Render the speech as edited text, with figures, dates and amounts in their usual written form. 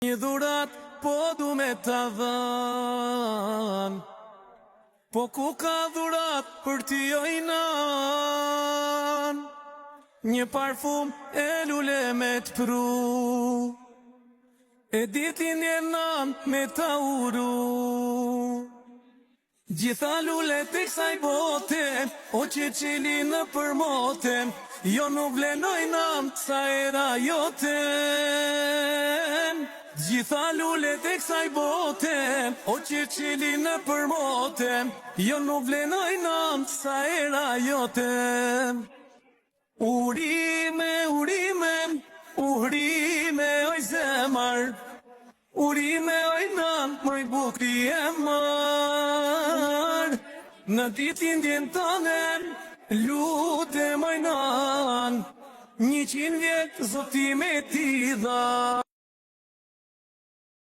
Një dhurat po du me ta dhan, po ku ka dhurat për ti ojnan? Një parfum e lule me t'pru, e ditin e nan me ta uru. Gjitha lulet e kësaj bote, o që qeli në përmote, jo nuk vlenojnan sa era joten. Gjitha lulet e kësaj bote, o që qeli në përmote, jo nuk vlenojnan sa era joten. Urime, urime, urime oj zemar, urime oj nan, mëj bukri e mar. Në ditin djen tanen, lutem oj nan, 100 vjet zoti me ti dha.